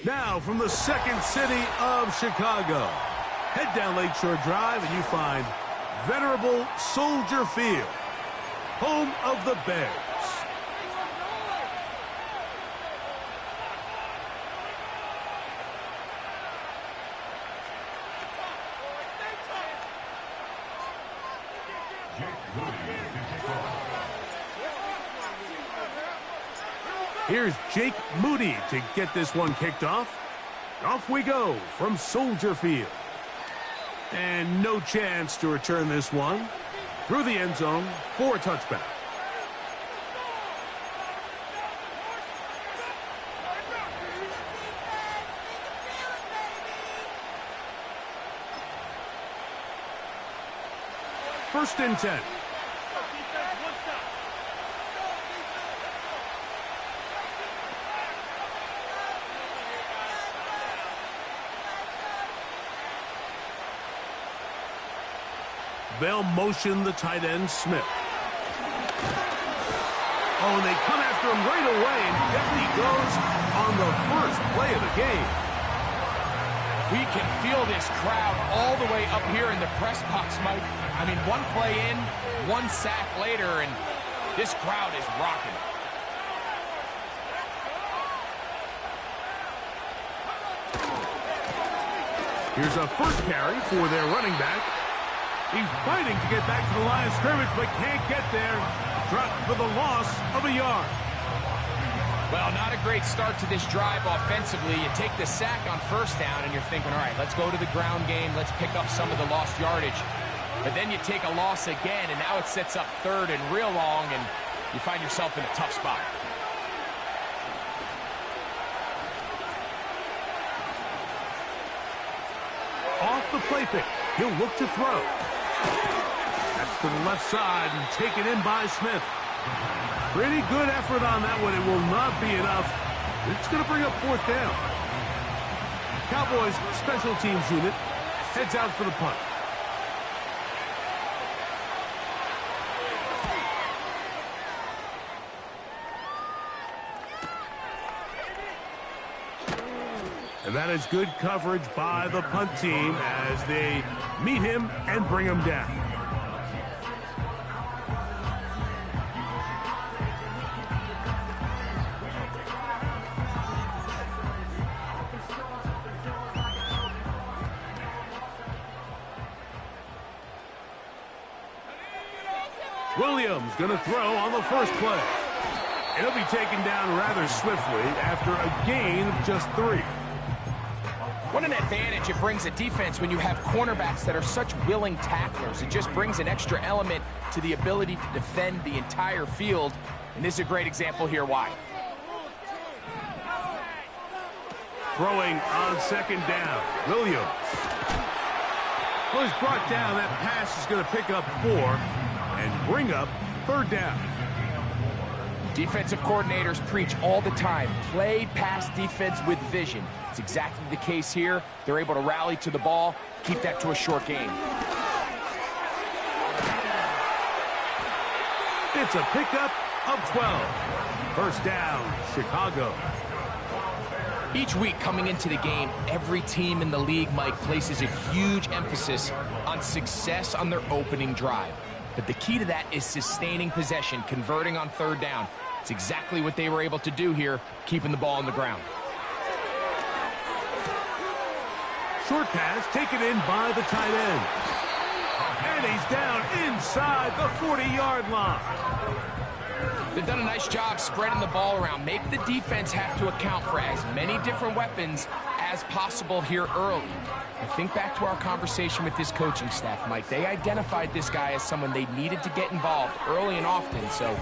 Now from the second city of Chicago, head down Lakeshore Drive and you find venerable Soldier Field, home of the Bears. Here's Jake Moody to get this one kicked off. Off we go from Soldier Field. And no chance to return this one through the end zone for a touchback. First and 10. They'll motion the tight end, Smith. Oh, and they come after him right away, and down he goes on the first play of the game. We can feel this crowd all the way up here in the press box, Mike. I mean, one play in, one sack later, and this crowd is rocking. Here's a first carry for their running back. He's fighting to get back to the line of scrimmage, but can't get there. Dropped for the loss of a yard. Well, not a great start to this drive offensively. You take the sack on first down, and you're thinking, all right, let's go to the ground game. Let's pick up some of the lost yardage. But then you take a loss again, and now it sets up third and real long, and you find yourself in a tough spot. Off the play fake, he'll look to throw. That's to the left side and taken in by Smith. Pretty good effort on that one. It will not be enough. It's going to bring up fourth down. Cowboys special teams unit heads out for the punt. And that is good coverage by the punt team as they meet him and bring him down. Williams going to throw on the first play. It'll be taken down rather swiftly after a gain of just 3. What an advantage it brings a defense when you have cornerbacks that are such willing tacklers. It just brings an extra element to the ability to defend the entire field. And this is a great example here why. Throwing on second down, Williams. Well, he's brought down. That pass is going to pick up 4 and bring up third down. Defensive coordinators preach all the time, play pass defense with vision. It's exactly the case here. They're able to rally to the ball, keep that to a short game. It's a pickup of 12. First down, Chicago. Each week coming into the game, every team in the league, Mike, places a huge emphasis on success on their opening drive. But the key to that is sustaining possession, converting on third down. It's exactly what they were able to do here, keeping the ball on the ground. Short pass taken in by the tight end. And he's down inside the 40-yard line. They've done a nice job spreading the ball around. Make the defense have to account for as many different weapons as possible here early. I think back to our conversation with this coaching staff, Mike. They identified this guy as someone they needed to get involved early and often, so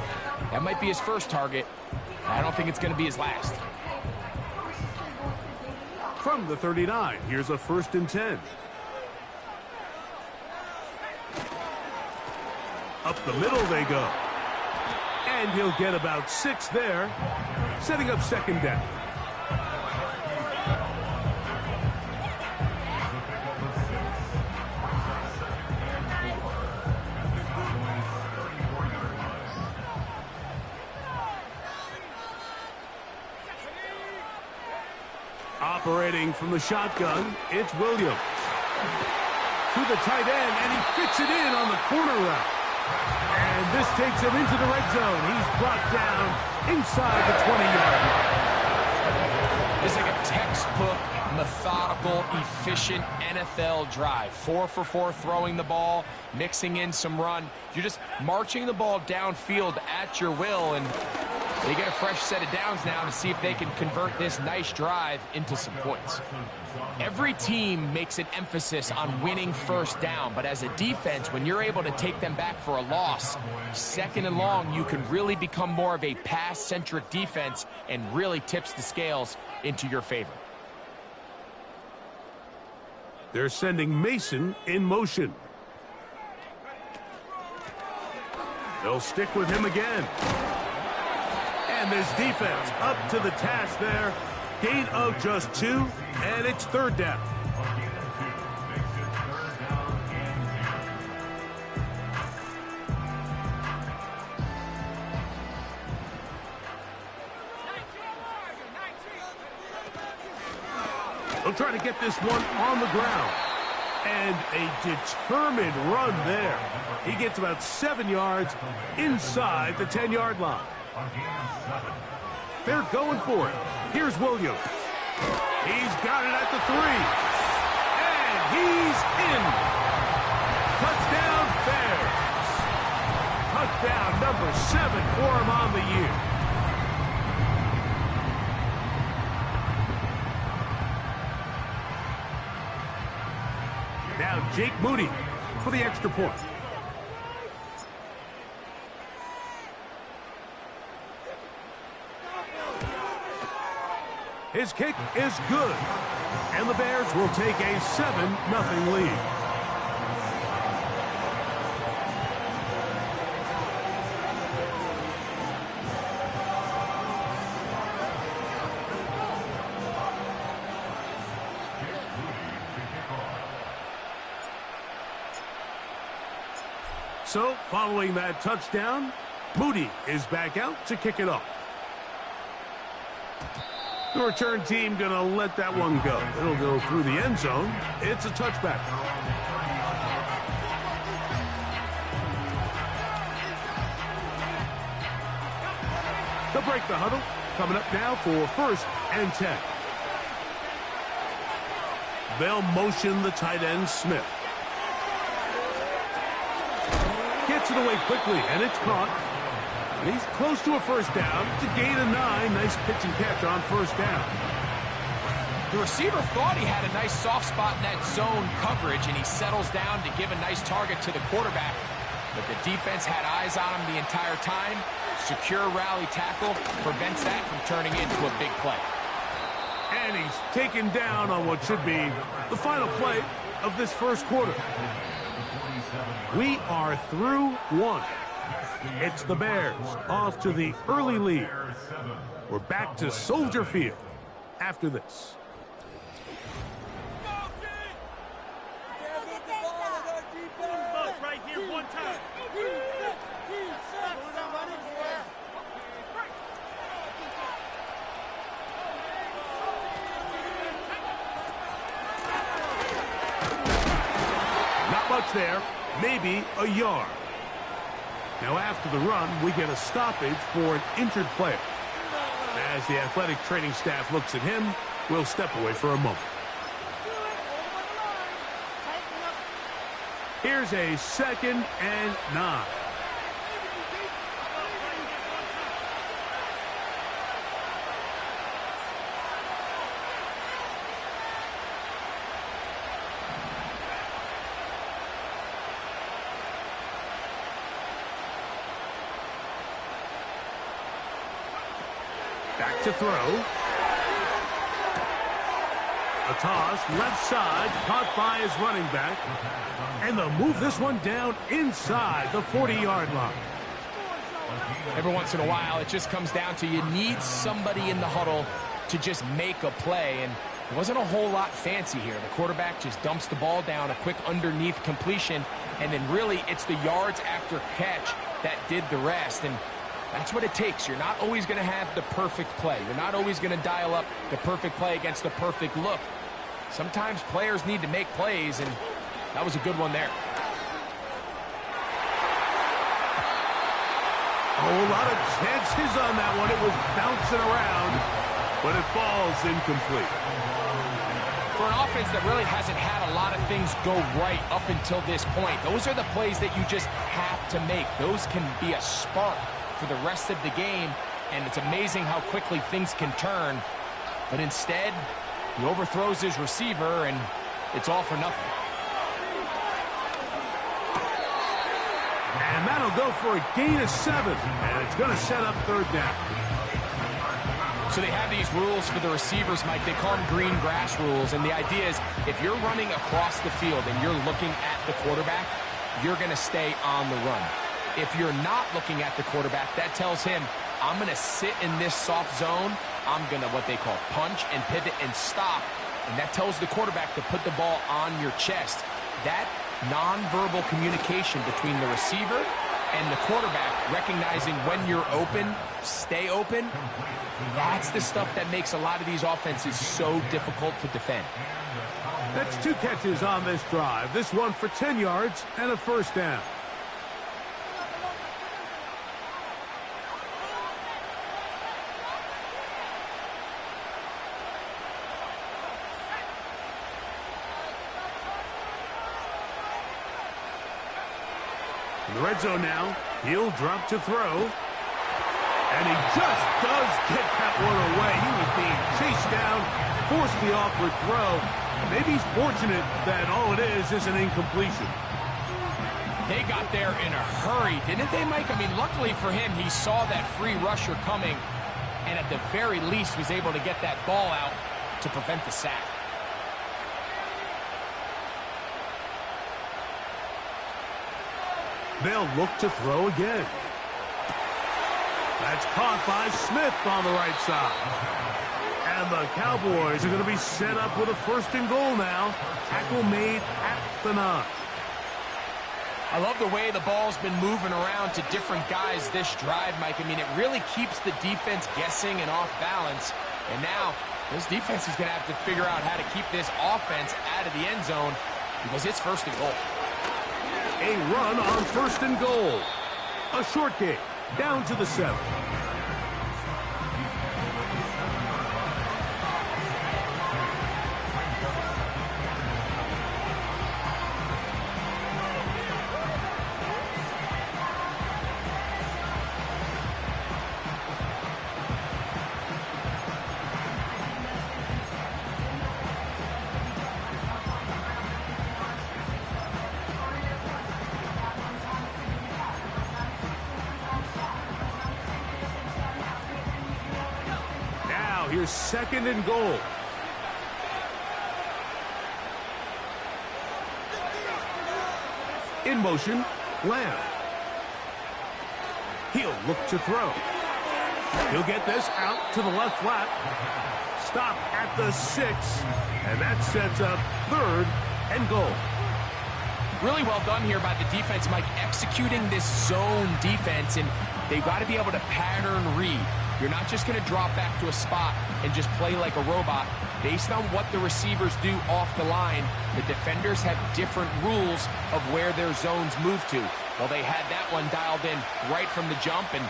that might be his first target. I don't think it's going to be his last. From the 39, here's a first and 10. Up the middle they go. And he'll get about 6 there, setting up second down. Operating from the shotgun, it's Williams. To the tight end, and he fits it in on the corner route. And this takes him into the red zone. He's brought down inside the 20-yard line. It's like a textbook, methodical, efficient NFL drive. 4 for 4 throwing the ball, mixing in some run. You're just marching the ball downfield at your will, and they get a fresh set of downs now to see if they can convert this nice drive into some points. Every team makes an emphasis on winning first down, but as a defense, when you're able to take them back for a loss, second and long, you can really become more of a pass-centric defense and really tips the scales into your favor. They're sending Mason in motion. They'll stick with him again. And this defense up to the task there. Gain of just 2, and it's third down. They'll try to get this one on the ground. And a determined run there. He gets about 7 yards inside the 10-yard line. They're going for it. Here's Williams. He's got it at the 3. And he's in. Touchdown Bears. Touchdown number 7 for him on the year. Now Jake Moody for the extra point. His kick is good, and the Bears will take a 7-0 lead. So, following that touchdown, Moody is back out to kick it off. The return team going to let that one go. It'll go through the end zone. It's a touchback. They'll break the huddle. Coming up now for 1st and 10. They'll motion the tight end, Smith. Gets it away quickly, and it's caught. He's close to a first down to gain a 9. Nice pitch and catch on first down. The receiver thought he had a nice soft spot in that zone coverage, and he settles down to give a nice target to the quarterback. But the defense had eyes on him the entire time. Secure rally tackle prevents that from turning into a big play. And he's taken down on what should be the final play of this first quarter. We are through 1. It's the Bears off to the early lead. We're back to Soldier Field after this. Right here, one time. Not much there, maybe a yard. Now after the run, we get a stoppage for an injured player. As the athletic training staff looks at him, we'll step away for a moment. Here's a 2nd and 9. Back to throw. A toss, left side, caught by his running back. And they'll move this one down inside the 40-yard line. Every once in a while, it just comes down to you need somebody in the huddle to just make a play. And it wasn't a whole lot fancy here. The quarterback just dumps the ball down, a quick underneath completion, and then really it's the yards after catch that did the rest. And That's what it takes. You're not always going to have the perfect play. You're not always going to dial up the perfect play against the perfect look. Sometimes players need to make plays, and that was a good one there. Oh, a lot of chances on that one. It was bouncing around, but it falls incomplete. For an offense that really hasn't had a lot of things go right up until this point, those are the plays that you just have to make. Those can be a spark for the rest of the game, and it's amazing how quickly things can turn. But instead, he overthrows his receiver, and it's all for nothing. And that'll go for a gain of 7, and it's going to set up third down. So they have these rules for the receivers, Mike. They call them green grass rules, and the idea is if you're running across the field and you're looking at the quarterback, you're going to stay on the run. If you're not looking at the quarterback, that tells him, I'm going to sit in this soft zone. I'm going to what they call punch and pivot and stop, and that tells the quarterback to put the ball on your chest. That nonverbal communication between the receiver and the quarterback, recognizing when you're open, stay open, that's the stuff that makes a lot of these offenses so difficult to defend. That's 2 catches on this drive. This one for 10 yards and a first down. In the red zone now, he'll drop to throw. And he just does get that one away. He was being chased down, forced the awkward throw. Maybe he's fortunate that all it is an incompletion. They got there in a hurry, didn't they, Mike? I mean, luckily for him, he saw that free rusher coming, and at the very least was able to get that ball out to prevent the sack. They'll look to throw again. That's caught by Smith on the right side. And the Cowboys are going to be set up with a first and goal now. Tackle made at the 9. I love the way the ball's been moving around to different guys this drive, Mike. I mean, it really keeps the defense guessing and off balance. And now, this defense is going to have to figure out how to keep this offense out of the end zone because it's first and goal. A run on first and goal. A short game. Down to the 7. Here's second and goal. In motion, Lamb. He'll look to throw. He'll get this out to the left flat. Stop at the 6, and that sets up third and goal. Really well done here by the defense, Mike, executing this zone defense, and they've got to be able to pattern read. You're not just going to drop back to a spot and just play like a robot. Based on what the receivers do off the line, the defenders have different rules of where their zones move to. Well, they had that one dialed in right from the jump, and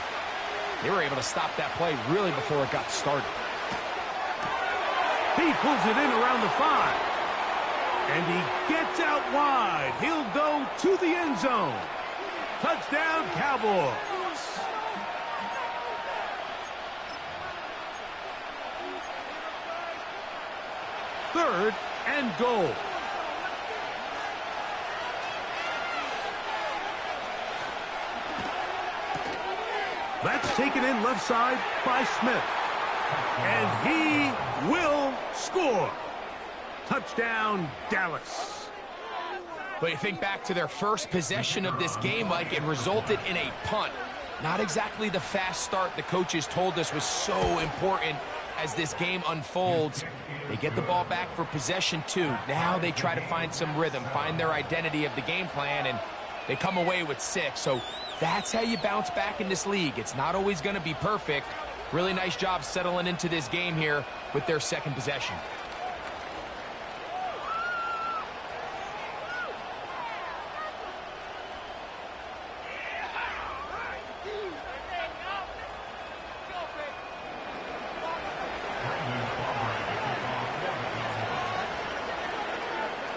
they were able to stop that play really before it got started. He pulls it in around the 5. And he gets out wide. He'll go to the end zone. Touchdown, Cowboys. Third and goal. That's taken in left side by Smith. And he will score. Touchdown, Dallas. But you think back to their first possession of this game, like it resulted in a punt. Not exactly the fast start the coaches told us was so important as this game unfolds. They get the ball back for possession 2. Now they try to find some rhythm, find their identity of the game plan, and they come away with 6. So That's how you bounce back in this league. It's not always going to be perfect. Really nice job settling into this game here with their second possession.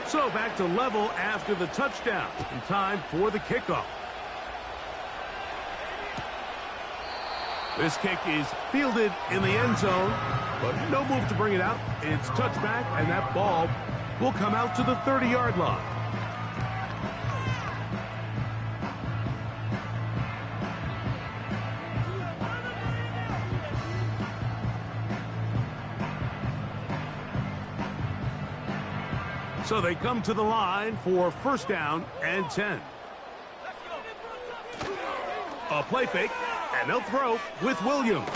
So back to level after the touchdown. In time for the kickoff. This kick is fielded in the end zone, but no move to bring it out. It's touchback, and that ball will come out to the 30-yard line. So they come to the line for first down and 10. A play fake, and they'll throw with Williams.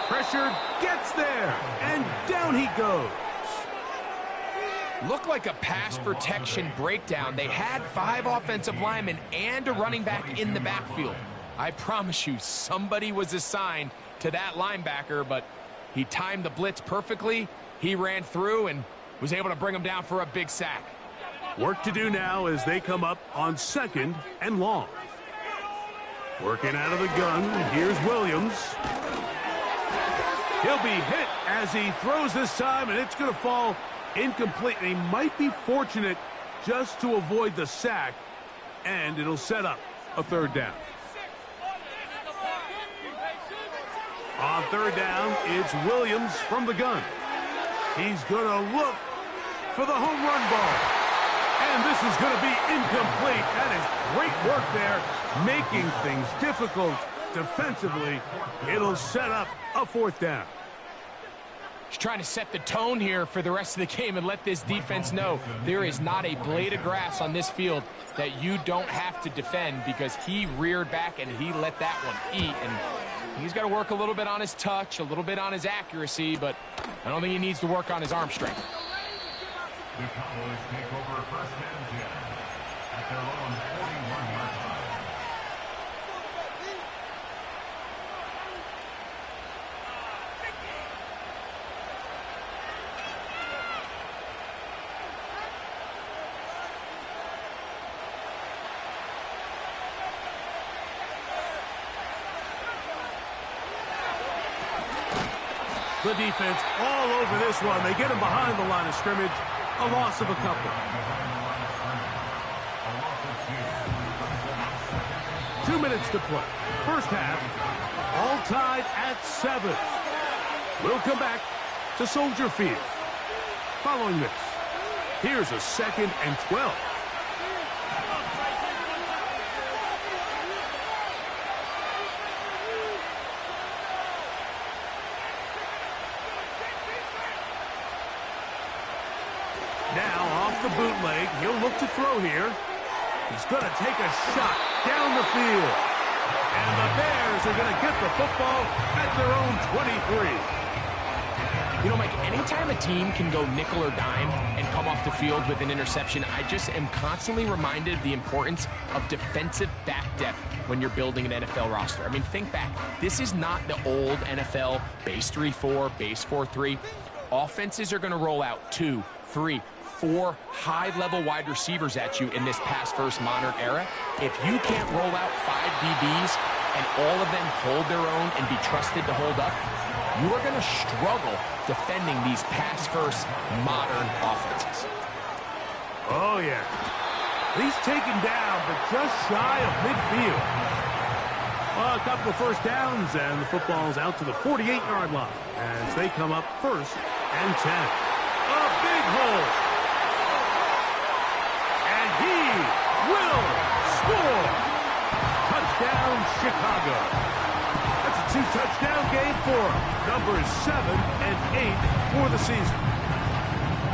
Pressure gets there, and down he goes. Looked like a pass protection breakdown. They had 5 offensive linemen and a running back in the backfield. I promise you, somebody was assigned to that linebacker, but he timed the blitz perfectly. He ran through and was able to bring him down for a big sack. Work to do now as they come up on second and long. Working out of the gun, here's Williams. He'll be hit as he throws this time, and it's going to fall incomplete. And he might be fortunate just to avoid the sack, and it'll set up a third down. On third down, it's Williams from the gun. He's going to look for the home run ball. And this is going to be incomplete. That is great work there, making things difficult defensively. It'll set up a fourth down. He's trying to set the tone here for the rest of the game and let this defense know there is not a blade of grass on this field that you don't have to defend, because he reared back and he let that one eat. And he's got to work a little bit on his touch, a little bit on his accuracy, but I don't think he needs to work on his arm strength. The Cowboys take over first and 10 at their own 41-yard line. The defense all over this one. They get him behind the line of scrimmage. A loss of a couple. 2 minutes to play. First half, all tied at 7. We'll come back to Soldier Field. Following this, here's a 2nd and 12. Now off the bootleg, he'll look to throw here. He's going to take a shot down the field. And the Bears are going to get the football at their own 23. You know, Mike, anytime a team can go nickel or dime and come off the field with an interception, I just am constantly reminded of the importance of defensive back depth when you're building an NFL roster. I mean, think back. This is not the old NFL base 3-4, base 4-3. Offenses are going to roll out 2, 3, 4 high-level wide receivers at you in this pass-first modern era. If you can't roll out 5 DBs and all of them hold their own and be trusted to hold up, you are going to struggle defending these pass-first modern offenses. Oh, yeah. He's taken down, but just shy of midfield. Well, a couple of first downs, and the football's out to the 48-yard line as they come up first and 10. A big hole. And he will score. Touchdown, Chicago. That's a 2-touchdown game for him. Numbers 7 and 8 for the season.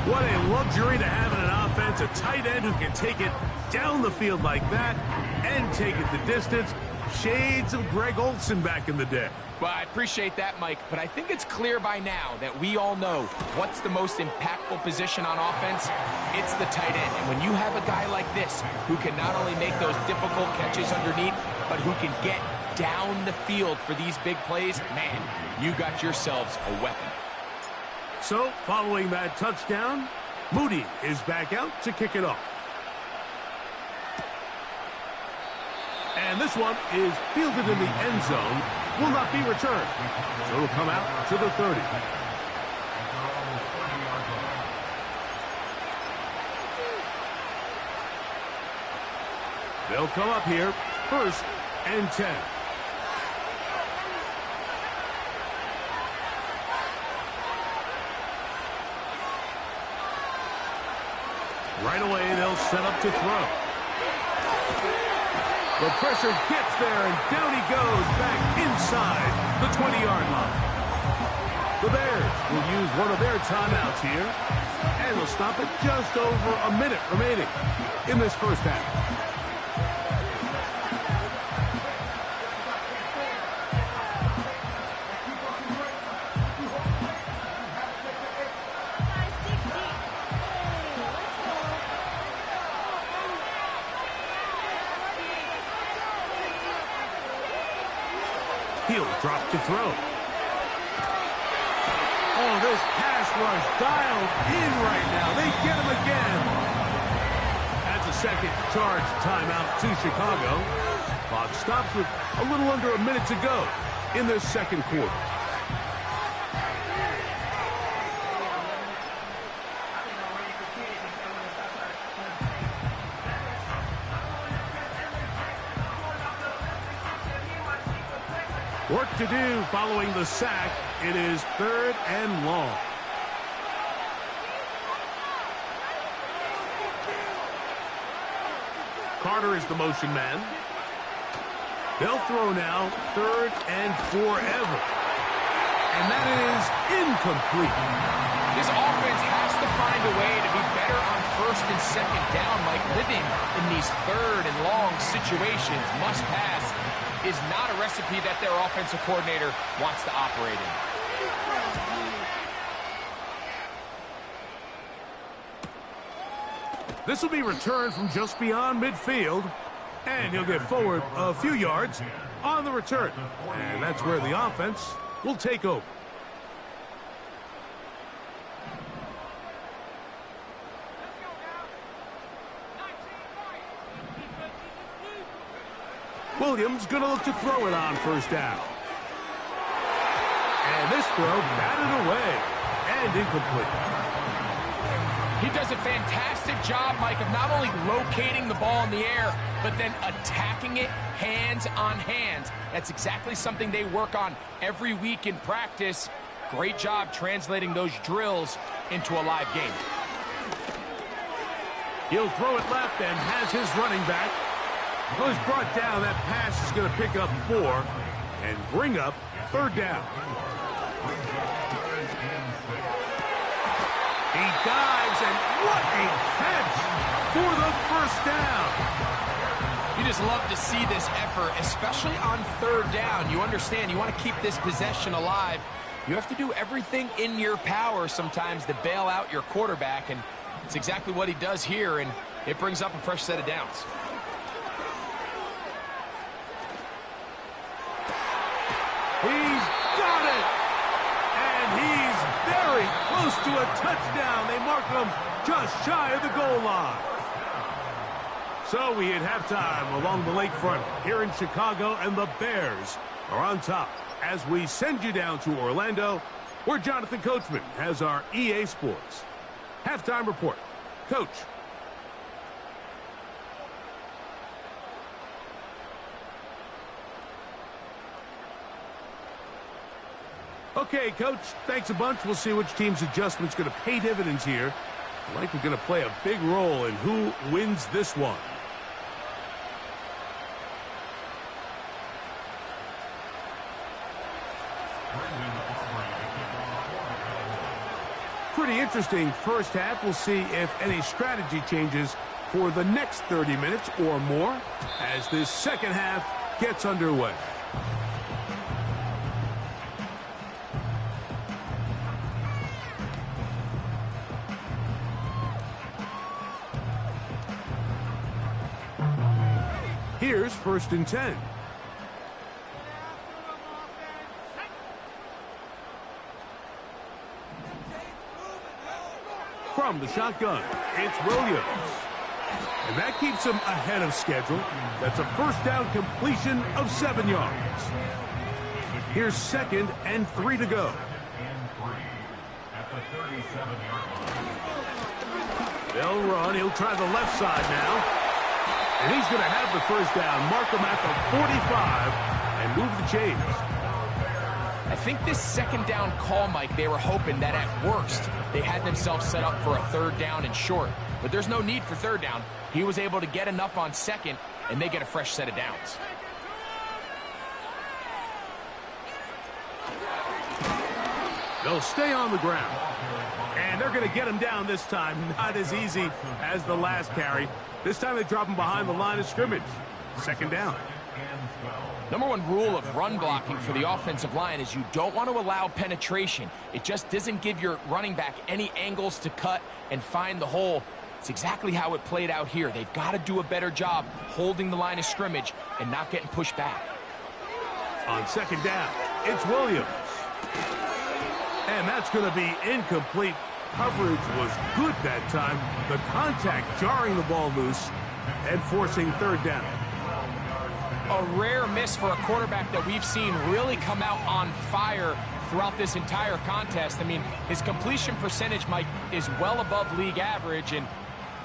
What a luxury to have in an offense, a tight end who can take it down the field like that and take it the distance. Shades of Greg Olsen back in the day. Well, I appreciate that, Mike, but I think it's clear by now that we all know what's the most impactful position on offense. It's the tight end. And when you have a guy like this who can not only make those difficult catches underneath, but who can get down the field for these big plays, man, you got yourselves a weapon. So, following that touchdown, Moody is back out to kick it off. And this one is fielded in the end zone, will not be returned. So it'll come out to the 30. They'll come up here, 1st and 10. Right away, they'll set up to throw. The pressure gets there, and down he goes back inside the 20-yard line. The Bears will use one of their timeouts here, and they'll stop it just over a minute remaining in this first half. He'll drop to throw. Oh, this pass rush dialed in right now. They get him again. That's a second charge timeout to Chicago. Clock stops with a little under a minute to go in this second quarter. Work to do following the sack. It is 3rd and long. Carter is the motion man. They'll throw now 3rd and forever. And that is incomplete. This offense has to find a way to be better on 1st and 2nd down, like living in these 3rd and long situations. Must pass is not a recipe that their offensive coordinator wants to operate in. This will be returned from just beyond midfield, and he'll get forward a few yards on the return. And that's where the offense will take over. Williams going to look to throw it on 1st down. And this throw batted away and incomplete. He does a fantastic job, Mike, of not only locating the ball in the air, but then attacking it hands on hands. That's exactly something they work on every week in practice. Great job translating those drills into a live game. He'll throw it left and has his running back. Was brought down. That pass is going to pick up 4 and bring up 3rd down. He dives, and what a catch for the 1st down. You just love to see this effort, especially on 3rd down. You understand, you want to keep this possession alive. You have to do everything in your power sometimes to bail out your quarterback, and it's exactly what he does here, and it brings up a fresh set of downs. He's got it! And he's very close to a touchdown. They mark him just shy of the goal line. So we hit halftime along the lakefront here in Chicago, and the Bears are on top as we send you down to Orlando, where Jonathan Coachman has our EA Sports halftime report. Coach. Okay, Coach, thanks a bunch. We'll see which team's adjustment's going to pay dividends here. Likely going to play a big role in who wins this one. Pretty interesting first half. We'll see if any strategy changes for the next 30 minutes or more as this second half gets underway. Here's 1st and 10. from the shotgun. It's Williams. And that keeps him ahead of schedule. That's a first down completion of 7 yards. Here's 2nd and 3 to go. At the 37-yard line. They'll run. He'll try the left side now. And he's going to have the first down. Mark him at the 45 and move the chains. I think this 2nd down call, Mike, they were hoping that at worst they had themselves set up for a 3rd down and short. But there's no need for 3rd down. He was able to get enough on 2nd, and they get a fresh set of downs. They'll stay on the ground. And they're going to get him down this time. Not as easy as the last carry. This time they drop him behind the line of scrimmage. 2nd down. Number 1 rule of run blocking for the offensive line is you don't want to allow penetration. It just doesn't give your running back any angles to cut and find the hole. It's exactly how it played out here. They've got to do a better job holding the line of scrimmage and not getting pushed back. On 2nd down, it's Williams. And that's going to be incomplete. Coverage was good that time. The contact jarring the ball loose and forcing 3rd down. A rare miss for a quarterback that we've seen really come out on fire throughout this entire contest. I mean, his completion percentage, Mike, is well above league average, and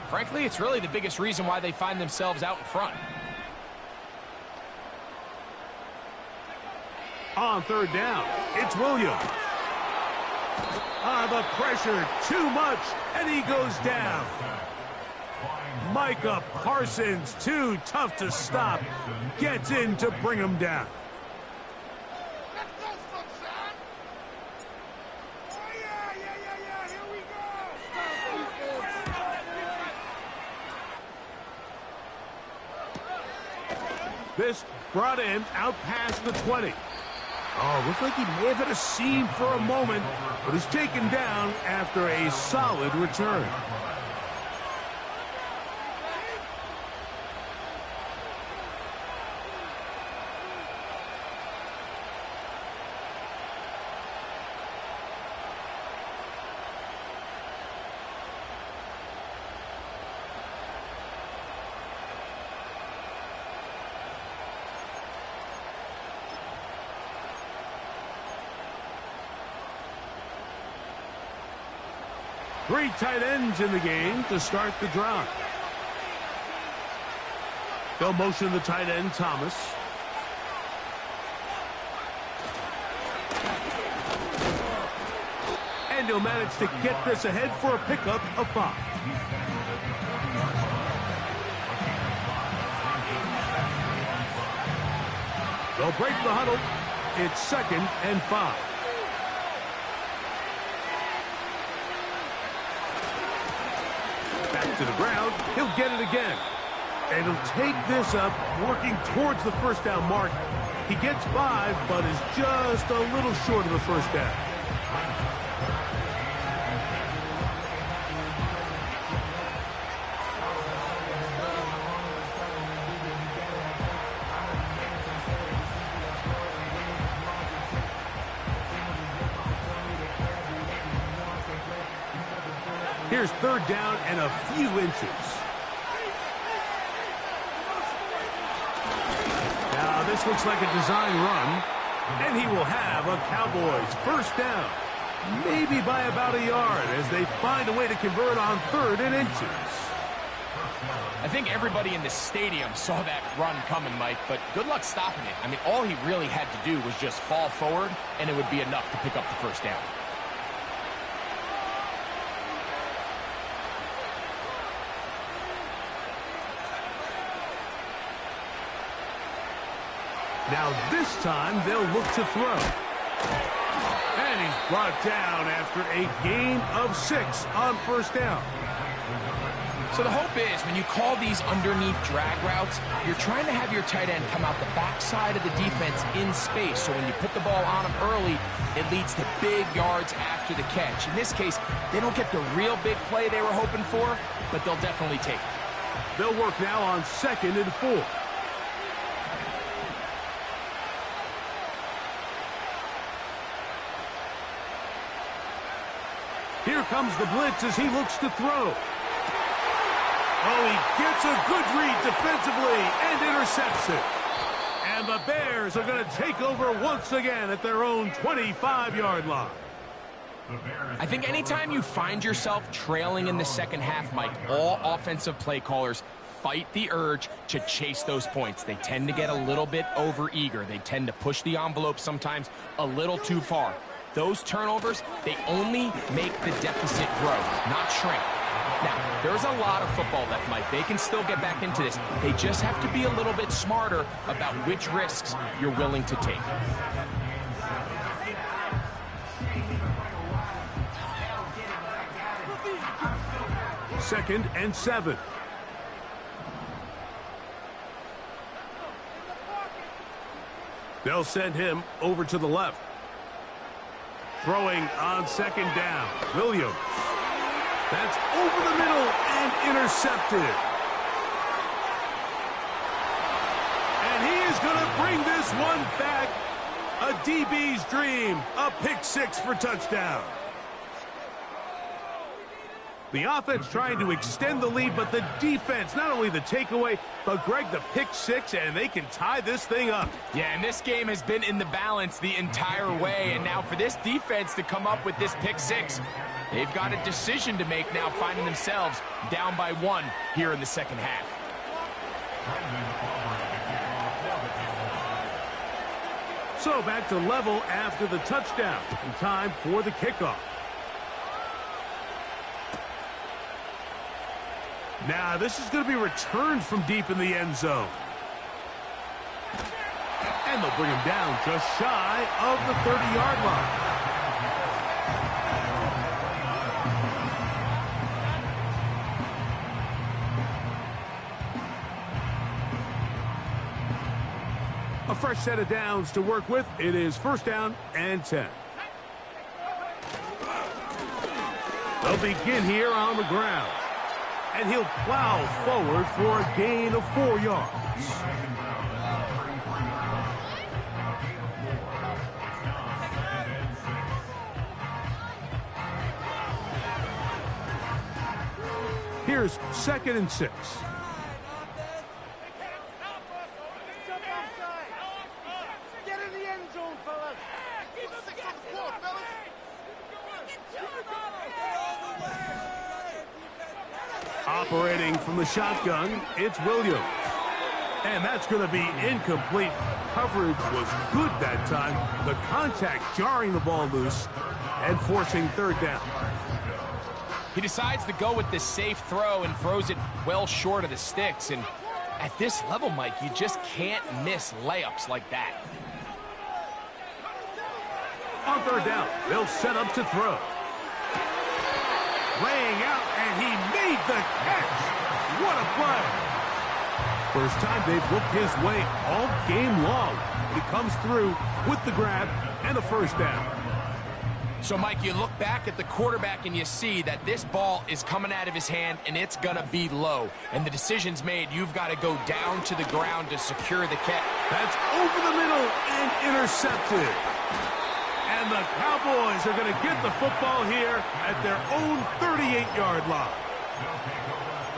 frankly, it's really the biggest reason why they find themselves out in front. On 3rd down, it's Williams. The pressure, too much, and he goes down. Micah Parsons, too tough to stop, gets in to bring him down. This brought him out past the 20. Oh, looked like he may have hit a seam for a moment, but is taken down after a solid return. Three tight ends in the game to start the drive. They'll motion the tight end, Thomas. And he'll manage to get this ahead for a pickup of 5. They'll break the huddle. It's 2nd and 5. Back to the ground. He'll get it again. And he'll take this up, working towards the first down mark. He gets 5, but is just a little short of the first down. Here's 3rd down and a few inches. Now this looks like a design run, and he will have a Cowboys first down. Maybe by about a yard as they find a way to convert on 3rd and inches. I think everybody in the stadium saw that run coming, Mike, but good luck stopping it. I mean, all he really had to do was just fall forward, and it would be enough to pick up the first down. Now this time they'll look to throw. And he's brought down after a gain of 6 on first down. So the hope is when you call these underneath drag routes, you're trying to have your tight end come out the backside of the defense in space. So when you put the ball on him early, it leads to big yards after the catch. In this case, they don't get the real big play they were hoping for, but they'll definitely take it. They'll work now on 2nd and 4. Here comes the blitz as he looks to throw. Oh, he gets a good read defensively and intercepts it. And the Bears are going to take over once again at their own 25-yard line. I think anytime you find yourself trailing in the second half, Mike, all offensive play callers fight the urge to chase those points. They tend to get a little bit overeager. They tend to push the envelope sometimes a little too far. Those turnovers, they only make the deficit grow, not shrink. Now, there's a lot of football left, Mike. They can still get back into this. They just have to be a little bit smarter about which risks you're willing to take. Second and 7. They'll send him over to the left. Throwing on second down. Williams. That's over the middle and intercepted. And he is going to bring this one back. A DB's dream. A pick six for touchdown. The offense trying to extend the lead, but the defense, not only the takeaway, but Greg, the pick six, and they can tie this thing up. Yeah, and this game has been in the balance the entire way, and now for this defense to come up with this pick six, they've got a decision to make now, finding themselves down by 1 here in the second half. So back to level after the touchdown, and time for the kickoff. Now, this is going to be returned from deep in the end zone. And they'll bring him down just shy of the 30-yard line. A fresh set of downs to work with. It is first down and 10. They'll begin here on the ground. And he'll plow forward for a gain of 4 yards. Here's second and 6. Get in the end zone, fellas. Keep 6 on the floor, fellas. Operating from the shotgun, it's Williams. And that's going to be incomplete. Coverage was good that time. The contact jarring the ball loose and forcing third down. He decides to go with this safe throw and throws it well short of the sticks. And at this level, Mike, you just can't miss layups like that. On third down, they'll set up to throw. Laying out, and he made the catch. What a play. First time they've looked his way all game long. He comes through with the grab and a first down. So, Mike, you look back at the quarterback and you see that this ball is coming out of his hand and it's going to be low. And the decision's made. You've got to go down to the ground to secure the catch. That's over the middle and intercepted. And the Cowboys are going to get the football here at their own 38-yard line.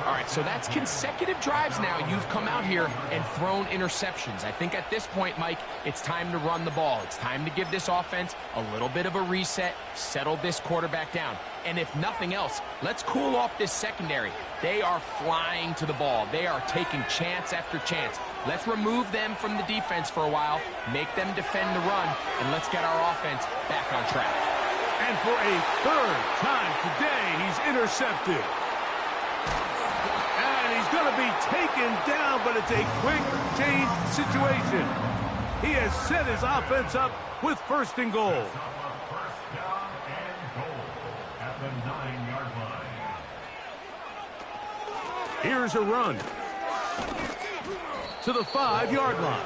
All right, so that's consecutive drives now. You've come out here and thrown interceptions. I think at this point, Mike, it's time to run the ball. It's time to give this offense a little bit of a reset, settle this quarterback down. And if nothing else, let's cool off this secondary. They are flying to the ball. They are taking chance after chance. Let's remove them from the defense for a while, make them defend the run, and let's get our offense back on track. And for a third time today, he's intercepted. And he's going to be taken down, but it's a quick change situation. He has set his offense up with first and goal. First down and goal at the 9-yard line. Here's a run to the 5-yard line.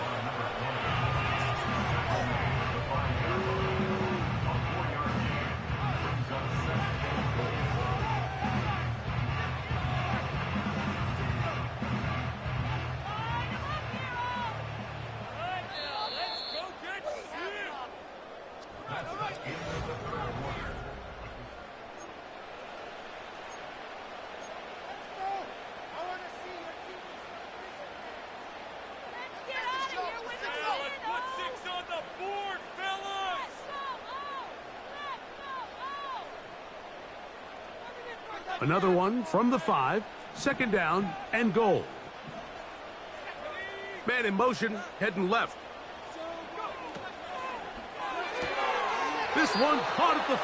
Another one from the 5. Second down and goal. Man in motion, heading left. This one caught at the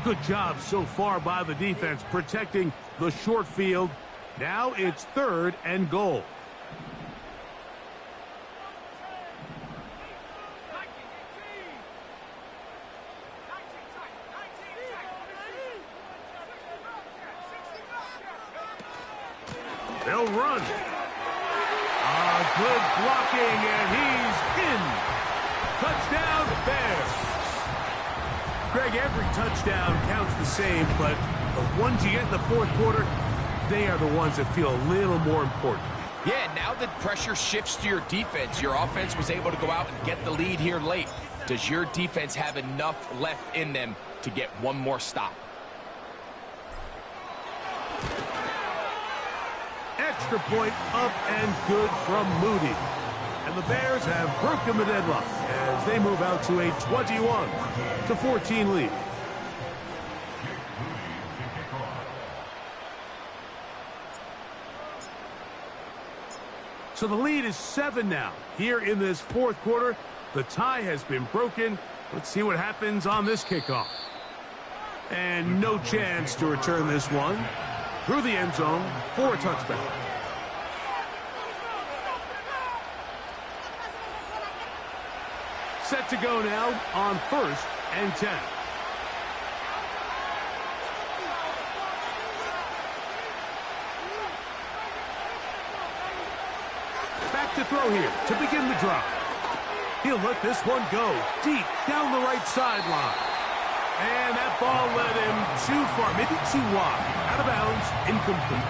4. Good job so far by the defense protecting the short field. Now it's 3rd and goal. They'll run. Good blocking, and he's in. Touchdown, Bears. Greg, every touchdown counts the same, but the ones you get in the fourth quarter, they are the ones that feel a little more important. Yeah, now that pressure shifts to your defense, your offense was able to go out and get the lead here late. Does your defense have enough left in them to get one more stop? Extra point up and good from Moody. And the Bears have broken the deadlock as they move out to a 21-14 lead. So the lead is 7 now. Here in this fourth quarter, the tie has been broken. Let's see what happens on this kickoff. And no chance to return this one through the end zone for a touchdown. Set to go now on 1st and 10. Back to throw here to begin the drive. He'll let this one go deep down the right sideline. And that ball led him too far, maybe too wide. Out of bounds, incomplete.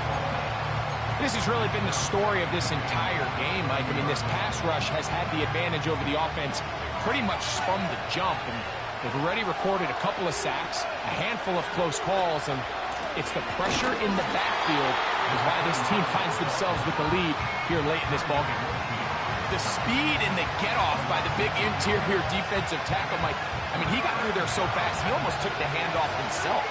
This has really been the story of this entire game, Mike. I mean, this pass rush has had the advantage over the offense pretty much from the jump. And they've already recorded a couple of sacks, a handful of close calls, and it's the pressure in the backfield is why this team finds themselves with the lead here late in this ballgame. The speed and the get-off by the big interior defensive tackle, Mike. I mean, he got through there so fast, he almost took the handoff himself.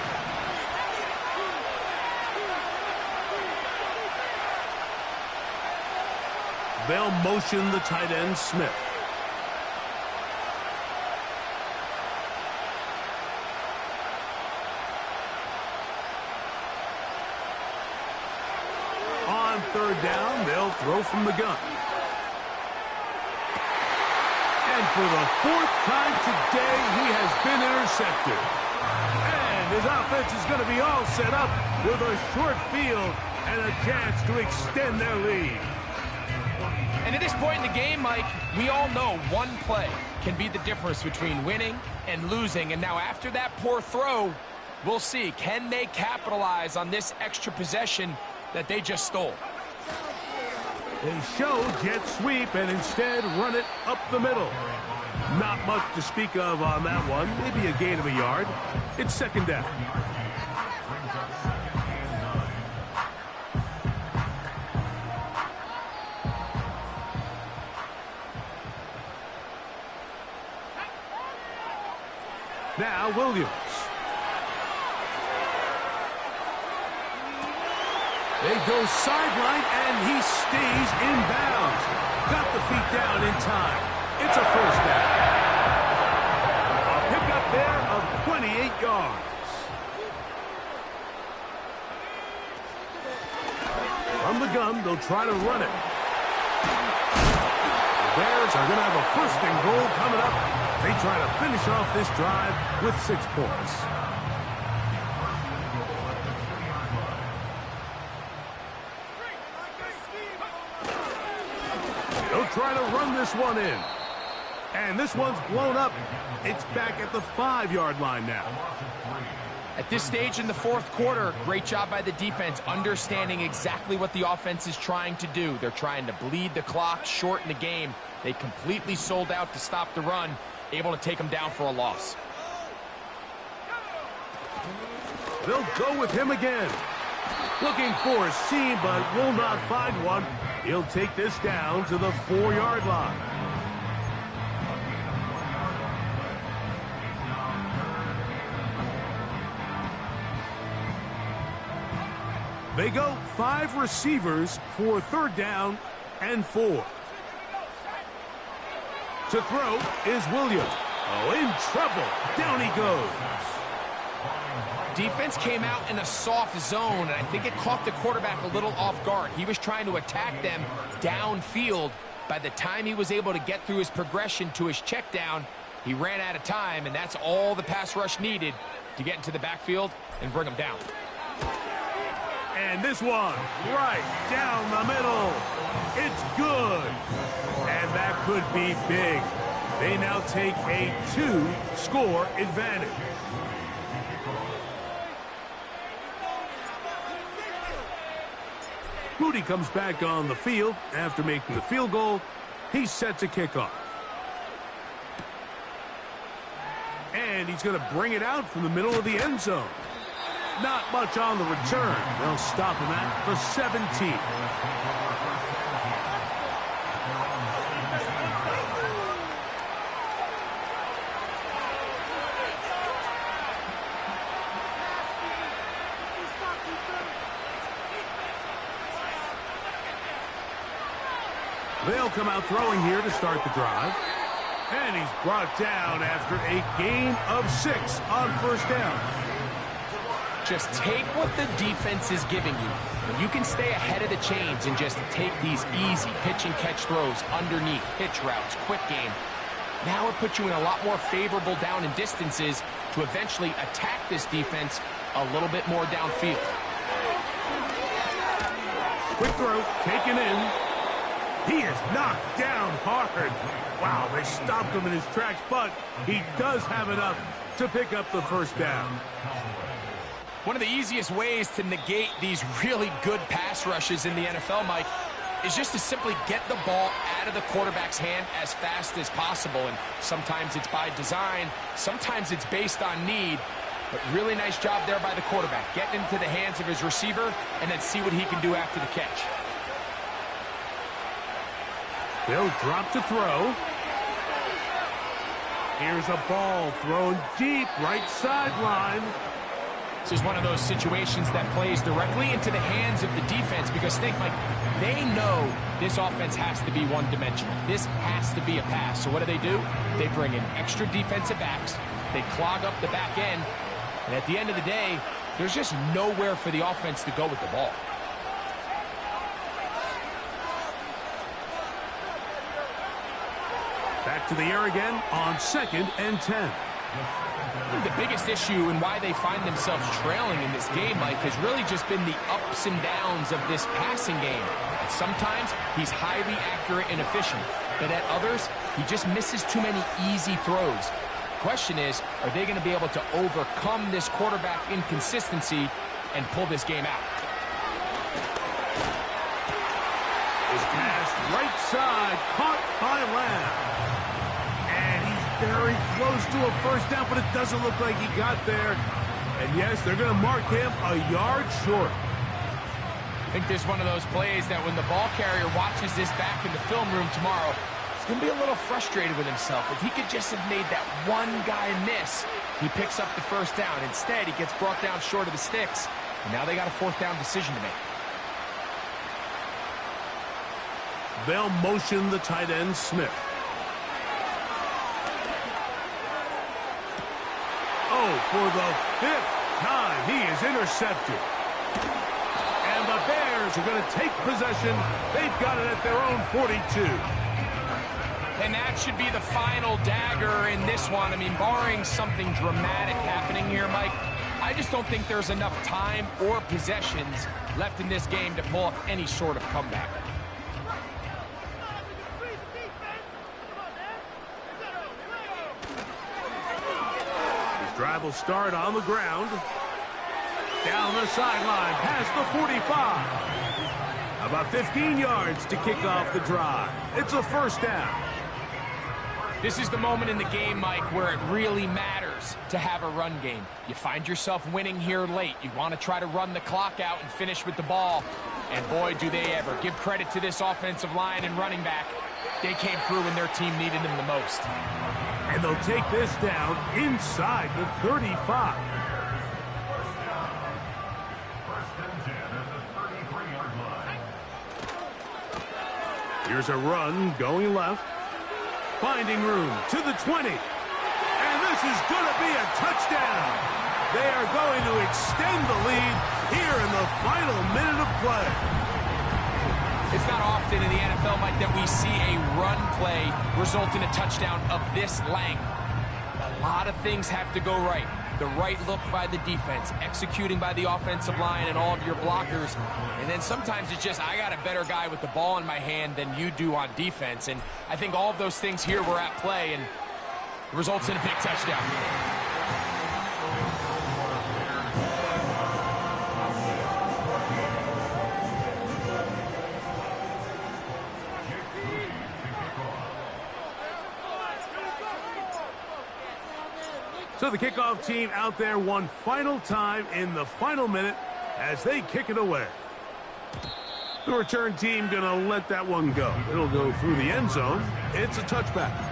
They'll motion the tight end, Smith. On 3rd down, they'll throw from the gun. And for the 4th time today, he has been intercepted. And his offense is going to be all set up with a short field and a chance to extend their lead. And at this point in the game, Mike, we all know one play can be the difference between winning and losing. And now after that poor throw, we'll see, can they capitalize on this extra possession that they just stole? They show jet sweep and instead run it up the middle. Not much to speak of on that one. Maybe a gain of a yard. It's 2nd down. Now Williams. They go sideline, and he stays in bounds. Got the feet down in time. It's a 1st down. A pickup there of 28 yards. From the gun, they'll try to run it. The Bears are going to have a 1st and goal coming up. They try to finish off this drive with 6 points. They'll try to run this one in. And this one's blown up. It's back at the 5-yard line now. At this stage in the fourth quarter, great job by the defense, understanding exactly what the offense is trying to do. They're trying to bleed the clock, shorten the game. They completely sold out to stop the run, able to take them down for a loss. They'll go with him again. Looking for a seam, but will not find one. He'll take this down to the 4-yard line. They go 5 receivers for 3rd down and 4. To throw is Williams. Oh, in trouble. Down he goes. Defense came out in a soft zone, and I think it caught the quarterback a little off guard. He was trying to attack them downfield. By the time he was able to get through his progression to his check down, he ran out of time, and that's all the pass rush needed to get into the backfield and bring him down. And this one, right down the middle. It's good. And that could be big. They now take a 2-score advantage. Moody comes back on the field after making the field goal. He's set to kick off. And he's going to bring it out from the middle of the end zone. Not much on the return. They'll stop him at the 17. They'll come out throwing here to start the drive. And he's brought down after a gain of 6 on 1st down. Just take what the defense is giving you. When you can stay ahead of the chains and just take these easy pitch and catch throws underneath, hitch routes, quick game, now it puts you in a lot more favorable down and distances to eventually attack this defense a little bit more downfield. Quick throw, taken in. He is knocked down hard. Wow, they stopped him in his tracks, but he does have enough to pick up the 1st down. One of the easiest ways to negate these really good pass rushes in the NFL, Mike, is just to simply get the ball out of the quarterback's hand as fast as possible. And sometimes it's by design, sometimes it's based on need. But really nice job there by the quarterback, getting into the hands of his receiver and then see what he can do after the catch. They'll drop to throw. Here's a ball thrown deep right sideline. This is one of those situations that plays directly into the hands of the defense because think, Mike, they know this offense has to be one-dimensional. This has to be a pass. So what do? They bring in extra defensive backs. They clog up the back end. And at the end of the day, there's just nowhere for the offense to go with the ball. Back to the air again on 2nd and 10. The biggest issue and why they find themselves trailing in this game, Mike, has really just been the ups and downs of this passing game. And sometimes he's highly accurate and efficient, but at others, he just misses too many easy throws. Question is, are they going to be able to overcome this quarterback inconsistency and pull this game out? His pass right side, caught by Lamb. Very close to a 1st down, but it doesn't look like he got there. And yes, they're going to mark him a yard short. I think there's one of those plays that when the ball carrier watches this back in the film room tomorrow, he's going to be a little frustrated with himself. If he could just have made that one guy miss, he picks up the 1st down. Instead, he gets brought down short of the sticks. And now they got a 4th down decision to make. They'll motion the tight end, Smith. Oh, for the 5th time, he is intercepted. And the Bears are going to take possession. They've got it at their own 42. And that should be the final dagger in this one. I mean, barring something dramatic happening here, Mike, I just don't think there's enough time or possessions left in this game to pull off any sort of comeback. Drive will start on the ground. Down the sideline, past the 45. About 15 yards to kick off the drive. It's a 1st down. This is the moment in the game, Mike, where it really matters. years to have a run game. You find yourself winning here late. You want to try to run the clock out and finish with the ball. And boy, do they ever. Give credit to this offensive line and running back. They came through when their team needed them the most. And they'll take this down inside the 35. First and 10 at the 33-yard line. Here's a run going left. Finding room to the 20. And this is going to be a touchdown. They are going to extend the lead here in the final minute of play. It's not often in the NFL, Mike, that we see a run play result in a touchdown of this length. A lot of things have to go right. The right look by the defense, executing by the offensive line and all of your blockers. And then sometimes it's just, I got a better guy with the ball in my hand than you do on defense. And I think all of those things here were at play, and it results in a big touchdown. So the kickoff team out there one final time in the final minute as they kick it away. The return team going to let that one go. It'll go through the end zone. It's a touchback.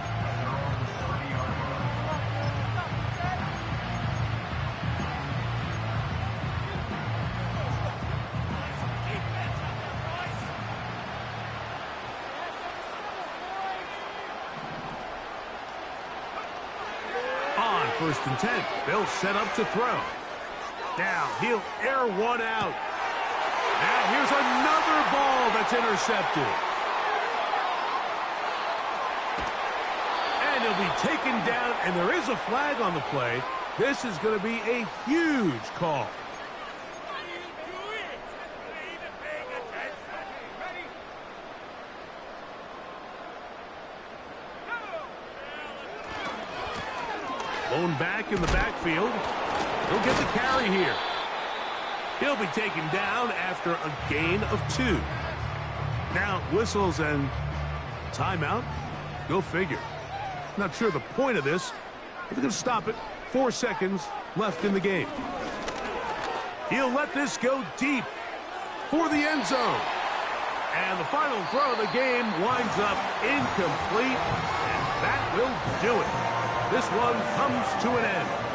First and 10. They'll set up to throw. Now he'll air one out. Now here's another ball that's intercepted. And he'll be taken down, and there is a flag on the play. This is going to be a huge call. Blown back in the backfield. He'll get the carry here. He'll be taken down after a gain of 2. Now whistles and timeout. Go figure. Not sure the point of this, but they're going to stop it. 4 seconds left in the game. He'll let this go deep for the end zone. And the final throw of the game winds up incomplete, and that will do it. This one comes to an end.